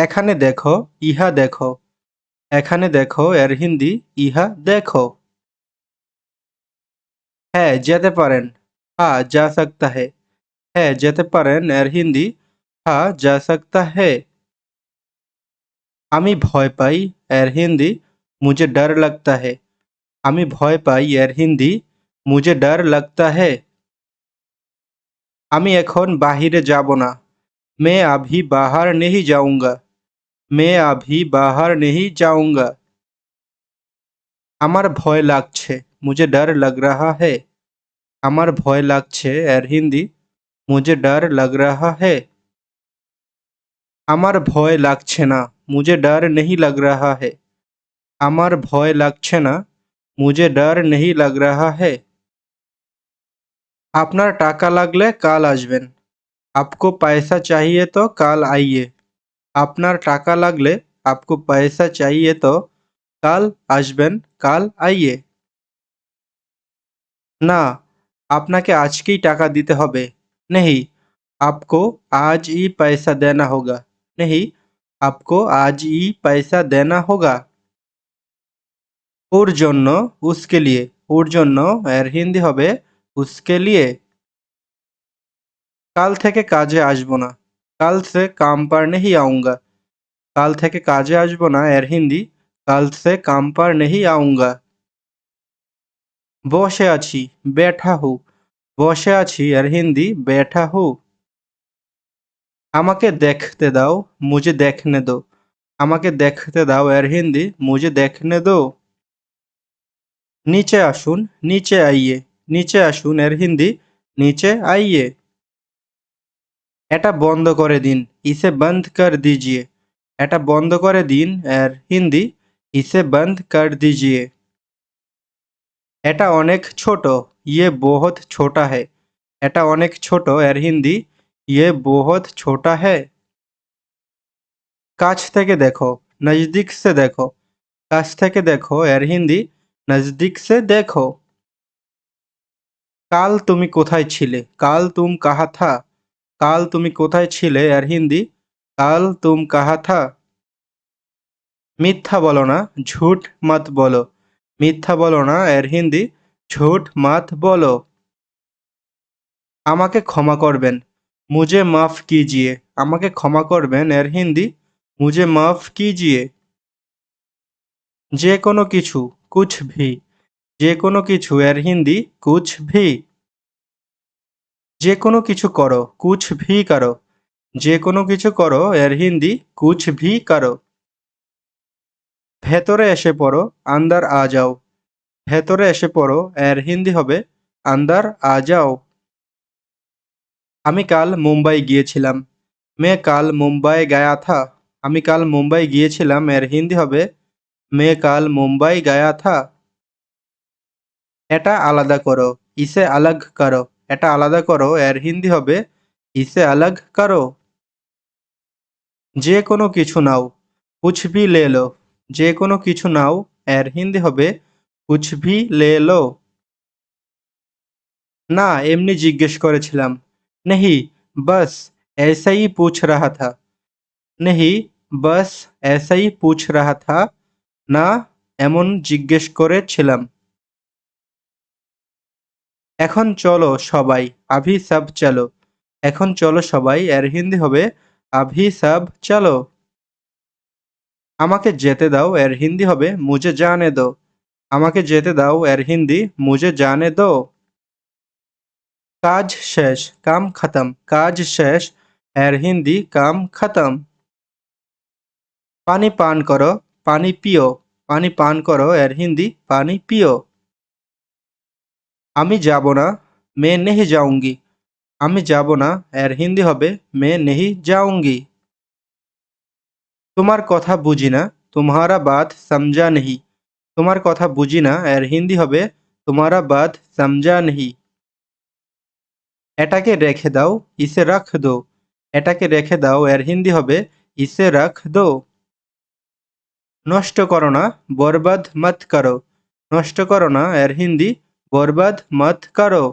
এখানে দেখো, ইহা দেখো। এখানে দেখো এর হিন্দি ইহা দেখো। হ্যাঁ, যেতে পারেন। হ্যাঁ, যা সকতা है। হ্যাঁ, যেতে পারেন এর হিন্দি হ্যাঁ, যা সকতা है। আমি ভয় পাই এর হিন্দি মুঝে ডর लगता है। আমি ভয় পাই এর হিন্দি মুঝে ডর लगता है। আমি এখন বাহিরে যাব না। मैं अभी बाहर नहीं जाऊंगा। मैं अभी बाहर नहीं जाऊंगा। আমার ভয় লাগছে। मुझे डर लग रहा है। আমার ভয় লাগছে এর হিন্দি मुझे डर लग रहा है। আমার ভয় লাগছে না। मुझे डर नहीं लग रहा है। আমার ভয় লাগছে না। मुझे डर नहीं लग रहा है। আপনার টাকা লাগলে কাল আসবেন। आपको पैसा चाहिए तो কাল आइए। আপনার টাকা লাগলে आपको पैसा चाहिए तो কাল আসবেন, কাল आइए। না, আপনাকে আজকেই টাকা দিতে হবে। नहीं, आपको आज ही पैसा देना होगा। नहीं, आपको आज ही पैसा देना होगा। ওর জন্য, उसके लिए। ওর জন্য এর হিন্দি হবে उसके लिए। কাল থেকে কাজে আসবো না। কাল से काम पर नहीं आऊंगा। কাল থেকে কাজে আসবো না এর হিন্দি কাল से काम पर नहीं आऊंगा। বসে আছি, बैठा हूँ। বসে আছি এর হিন্দি बैठा हूँ। আমাকে দেখতে দাও, मुझे देखने दो। আমাকে দেখতে দাও এর হিন্দি मुझे देखने दो। নিচে আসুন, নিচে আইয়ে। নিচে আসুন এর হিন্দি নিচে আইয়ে। এটা বন্ধ করে দিন, ইসে বন্ধ কর দিজিয়ে। এটা বন্ধ করে দিন এর হিন্দি ইসে বন্ধ কর দিজিয়ে। এটা অনেক ছোট, ইয়ে বহুত ছোটা है। এটা অনেক ছোট এর হিন্দি ইয়ে বহুত ছোটা है। কাছ থেকে দেখো, নজদিক সে দেখো। কাছ থেকে দেখো এর হিন্দি নজদিক সে দেখো। কাল তুমি কোথায় ছিলে? কাল তুম কাহা থা? কাল তুমি কোথায় ছিলে এর হিন্দি কাল তুম কাহা থা। মিথ্যা বলো না, ঝুট মত বলো। মিথ্যা বলো না এর হিন্দি ঝুট মত বলো। আমাকে ক্ষমা করবেন, মুঝে মাফ কিজিয়ে। আমাকে ক্ষমা করবেন এর হিন্দি মুঝে মাফ কিজিয়ে। যে কোনো কিছু, কুছ ভি। যে কোনো কিছু এর হিন্দি কুছ ভি। যে কোনো কিছু করো, কুছ ভি করো। যে কোনো কিছু করো এর হিন্দি কুছ ভি করো। ভেতরে এসে পড়ো, আন্দার আ যাও। ভেতরে এসে পড়ো এর হিন্দি হবে আন্দার আ যাও। আমি কাল মুম্বাই গিয়েছিলাম। मैं কাল মুম্বাই গায়া থা। আমি কাল মুম্বাই গিয়েছিলাম এর হিন্দি হবে मैं কাল মুম্বাই গায়া থা। এটা আলাদা করো, ইসে আলাগ করো। এটা আলাদা করো এর হিন্দি হবে ইসে আলাগ করো। যে কোনো কিছু নাও, কুছ ভি লে লো। যে কোনো কিছু নাও এর হিন্দি হবে কুছ ভি লে লো। না, এমনি জিজ্ঞেস করেছিলাম। नहीं, बस ऐसा ही पूछ रहा था। नहीं, बस ऐसा ही पूछ रहा था। না, এমন জিজ্ঞেস করেছিলাম। এখন চলো সবাই, আভি সব চলো। এখন চলো সবাই এর হিন্দি হবে আভি সব চলো। আমাকে যেতে দাও এর হিন্দি হবে মুঝে জানে দো। আমাকে যেতে দাও এর হিন্দি মুঝে জানে দো। কাজ শেষ, কাম খতম। কাজ শেষ এর হিন্দি কাম খতম। পানি পান করো, পানি পিও। পানি পান করো এর হিন্দি পানি পিও। আমি যাব না, मैं नहीं जाऊंगी। আমি যাব না এর হিন্দি হবে मैं नहीं जाऊंगी। তোমার কথা বুঝি না, तुम्हारा बात समझा नहीं। তোমার কথা বুঝি না এর হিন্দি হবে तुम्हारा बात समझा नहीं। এটাকে রেখে দাও, ইসে রাখ দো। এটাকে রেখে দাও এর হিন্দি হবে ইসে রাখ দো। নষ্ট করো না, বরবাদ মত করো। নষ্ট করো না এর হিন্দি বরবাদ মত করো।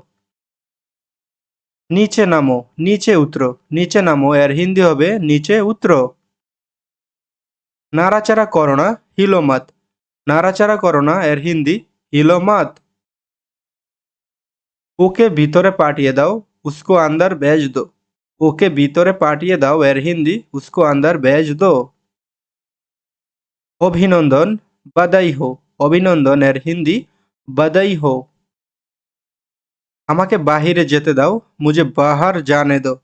নিচে নামো, নিচে উতরো। নিচে নামো এর হিন্দি হবে নিচে উতরো। নাড়াচাড়া করো না, হিলো মত। নাড়াচাড়া করো না এর হিন্দি হিলো মত। ওকে ভিতরে পাঠিয়ে দাও, উসকো আন্দার ভেজ দো। ওকে ভিতরে পাঠিয়ে দাও এর হিন্দি উসকো আন্দার ভেজ দো। অভিনন্দন, বাদাই হো। অভিনন্দন এর হিন্দি বাদাই হো। আমাকে বাহিরে যেতে দাও, মুঝে বাহার জানে দো।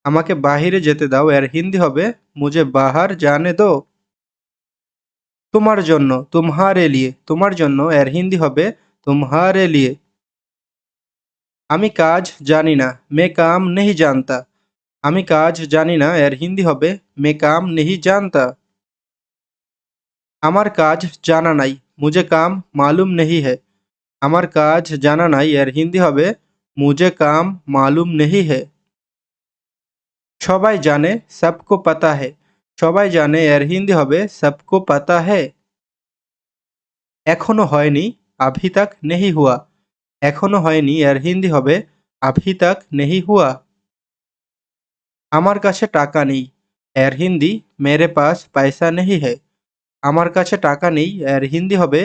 আমাকে বাহিরে যেতে দাও এর হিন্দি হবে মুঝে বাহার জানে দো। তোমার জন্য, তুমহারে লিয়ে। তোমার জন্য এর হিন্দি হবে তুমহারে লিয়ে। আমি কাজ জানি না, মে কাম নেহি জানতা। আমি কাজ জানি না এর হিন্দি হবে মে কাম নেহি জানতা। আমার কাজ জানা নাই, মুঝে কাম মালুম নেহি হ্যায়। আমার কাজ জানা নাই এর হিন্দি হবে মুঝে কাম মালুম নেহি হ্যায়। সবাই জানে, সবকো পাতা হ্যায়। সবাই জানে এর হিন্দি হবে সবকো পাতা হ্যায়। এখনো হয়নি, আভি তক নেহি হুয়া। এখনো হয়নি এর হিন্দি হবে আভি তক নেহি হুয়া। আমার কাছে টাকা নেই, এর হিন্দি মেরে পাস পয়সা নেহি হ্যায়। আমার কাছে টাকা নেই এর হিন্দি হবে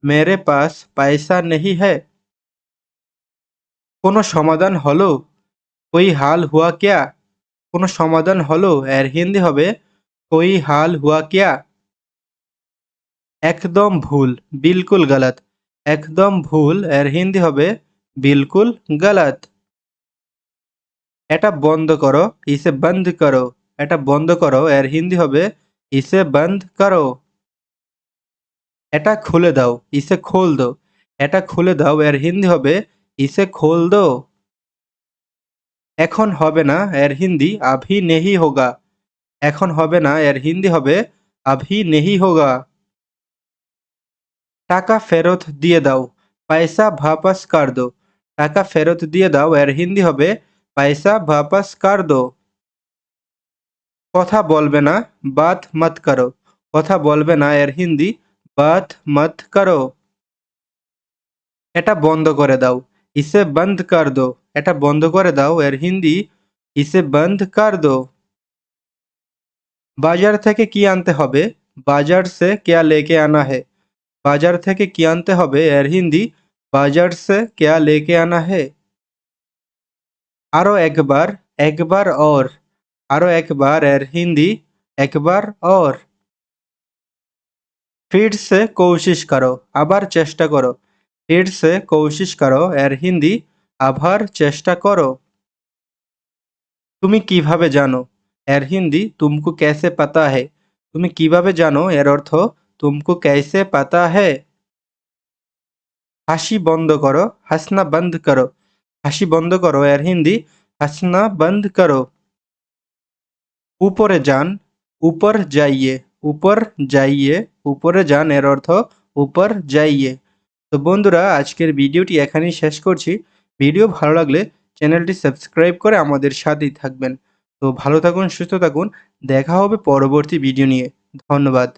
মেরে পাস পয়সা নেহি হ্যায়। কোনো সমাধান হলো, কোই হাল হুয়া ক্যা। কোনো সমাধান হলো এর হিন্দি হবে কোই হাল হুয়া ক্যা। একদম ভুল, বিলকুল গলত। একদম ভুল এর হিন্দি হবে বিলকুল গলত। এটা বন্ধ করো, ইসে বন্ধ করো। এটা বন্ধ করো এর হিন্দি হবে ইসে বন্ধ করো। এটা খুলে দাও, ইসে খোল দো। এটা খুলে দাও এর হিন্দি হবে ইসে খোল দো। এখন হবে না এর হিন্দি আভি নেহি হোগা। এখন হবে না এর হিন্দি হবে আভি নেহি হোগা। টাকা ফেরত দিয়ে দাও, পয়সা ভাপস কর দো। টাকা ফেরত দিয়ে দাও এর হিন্দি হবে পয়সা ভাপস কর দো। কথা বলবে না, বাত মত করো। কথা বলবে না এর হিন্দি বাত মত করো। এটা বন্ধ করে দাও, ইসে বন্ধ কর দো। এটা বন্ধ করে দাও এর হিন্দি ইসে বন্ধ কর দো। বাজার থেকে কি আনতে হবে, বাজার সে ক্যা লেকে আনা হে। বাজার থেকে কি আনতে হবে এর হিন্দি বাজার সে ক্যা লেকে আনা হে। আরো একবার, একবার और। আরো একবার এর হিন্দি একবার और। फिर से कोशिश करो, আবার চেষ্টা করো। फिर से कोशिश करो এর হিন্দি আবার চেষ্টা করো। তুমি কিভাবে জানো এর হিন্দি তুমকো कैसे पता है। তুমি কিভাবে জানো এর অর্থ তুমকো कैसे पता है। হাসি বন্ধ করো, হাসনা বন্ধ করো। হাসি বন্ধ করো এর হিন্দি হাসনা বন্ধ করো। উপরে যান, উপর যাইয়ে। উপর যাইয়ে, উপরে যান এর অর্থ উপর যাইয়ে। তো বন্ধুরা আজকের ভিডিওটি এখানেই শেষ করছি। ভিডিও ভালো লাগলে চ্যানেলটি সাবস্ক্রাইব করে আমাদের সাথেই থাকবেন। তো ভালো থাকুন, সুস্থ থাকুন। দেখা হবে পরবর্তী ভিডিও নিয়ে। ধন্যবাদ।